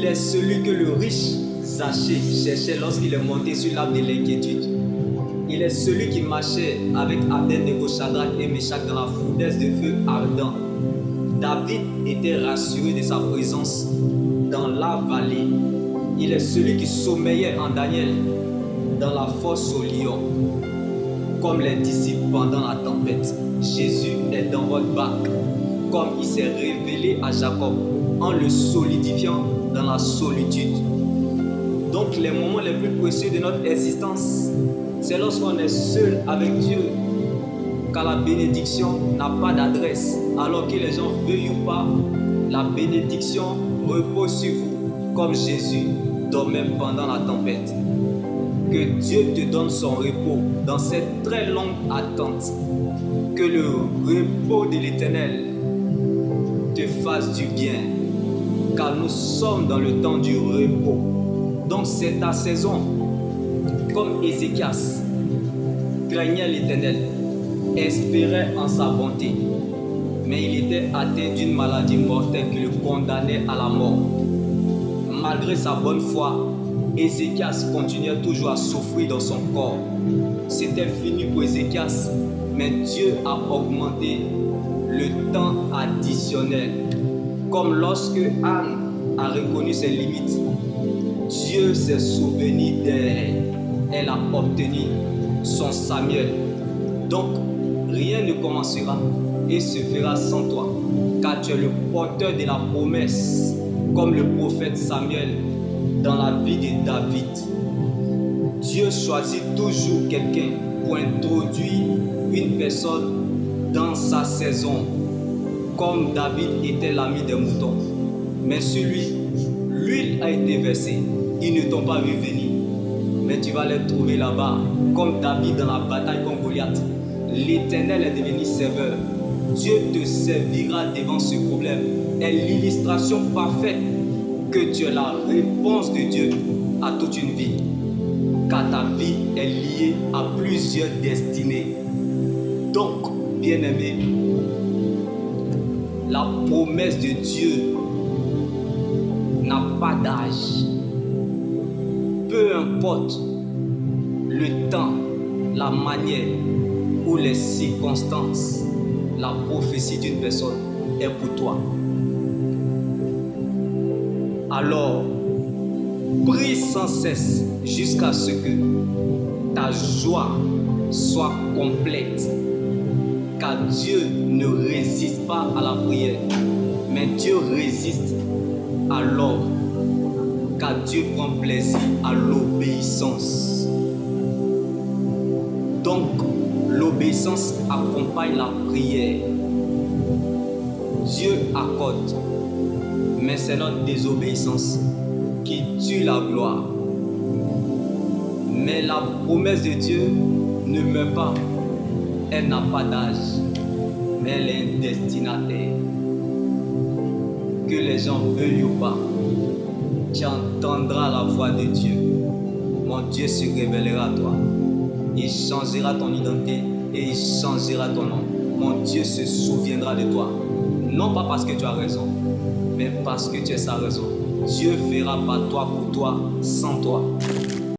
Il est celui que le riche Zachée cherchait lorsqu'il est monté sur l'arbre de l'inquiétude. Il est celui qui marchait avec Abed-Nego, Shadrach et Meshach dans la fournaise de feu ardent. David était rassuré de sa présence dans la vallée. Il est celui qui sommeillait en Daniel dans la fosse au lion. Comme les disciples pendant la tempête, Jésus est dans votre barque, comme il s'est révélé à Jacob en le solidifiant dans la solitude. Donc les moments les plus précieux de notre existence, c'est lorsqu'on est seul avec Dieu, car la bénédiction n'a pas d'adresse. Alors que les gens veuillent ou pas, la bénédiction repose sur vous, comme Jésus dormait pendant la tempête. Que Dieu te donne son repos dans cette très longue attente. Que le repos de l'Éternel te fasse du bien, car nous sommes dans le temps du repos. Donc c'est ta saison. Comme Ézéchias craignait l'Éternel, espérait en sa bonté, mais il était atteint d'une maladie mortelle qui le condamnait à la mort. Malgré sa bonne foi, Ézéchias continuait toujours à souffrir dans son corps. C'était fini pour Ézéchias, mais Dieu a augmenté le temps additionnel. Comme lorsque Anne a reconnu ses limites, Dieu s'est souvenu d'elle. Elle a obtenu son Samuel. Donc, rien ne commencera et se fera sans toi, car tu es le porteur de la promesse, comme le prophète Samuel dans la vie de David. Dieu choisit toujours quelqu'un pour introduire une personne dans sa saison, comme David était l'ami des moutons. Mais sur lui, l'huile a été versée. Ils ne t'ont pas vu venir, mais tu vas les trouver là-bas, comme David dans la bataille contre Goliath. L'Éternel est devenu serveur. Dieu te servira devant ce problème. Est l'illustration parfaite que tu es la réponse de Dieu à toute une vie, car ta vie est liée à plusieurs destinées. Donc, bien-aimé, la promesse de Dieu n'a pas d'âge. Peu importe le temps, la manière ou les circonstances, la prophétie d'une personne est pour toi. Alors, prie sans cesse jusqu'à ce que ta joie soit complète. Car Dieu ne résiste pas à la prière, mais Dieu résiste à l'ordre. Car Dieu prend plaisir à l'obéissance. Donc, l'obéissance accompagne la prière. Dieu accorde, mais c'est notre désobéissance qui tue la gloire. Mais la promesse de Dieu ne meurt pas. Elle n'a pas d'âge, mais elle est un destinataire. Que les gens veuillent ou pas, tu entendras la voix de Dieu. Mon Dieu se révélera à toi. Il changera ton identité et il changera ton nom. Mon Dieu se souviendra de toi. Non pas parce que tu as raison, mais parce que tu es sa raison. Dieu fera par toi, pour toi, sans toi.